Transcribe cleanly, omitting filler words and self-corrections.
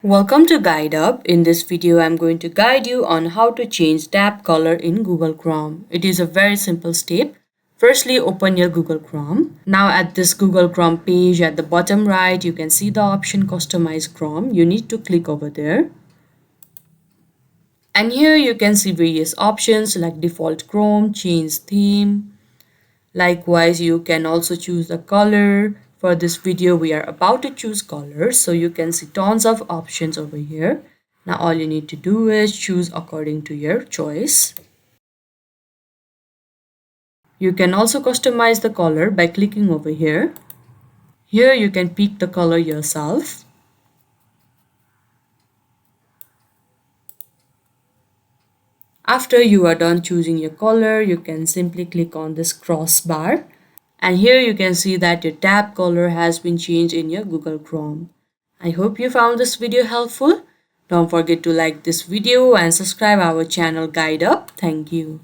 Welcome to Guide Up. In this video, I'm going to guide you on how to change tab color in Google Chrome. It is a very simple step. Firstly, open your Google Chrome. Now at this Google Chrome page at the bottom right, you can see the option Customize Chrome. You need to click over there. And here you can see various options like default Chrome, change theme. Likewise, you can also choose the color. For this video, we are about to choose colors, so you can see tons of options over here. Now all you need to do is choose according to your choice. You can also customize the color by clicking over here. Here you can pick the color yourself. After you are done choosing your color, you can simply click on this crossbar. And here you can see that your tab color has been changed in your Google Chrome. I hope you found this video helpful. Don't forget to like this video and subscribe our channel Guide Up. Thank you.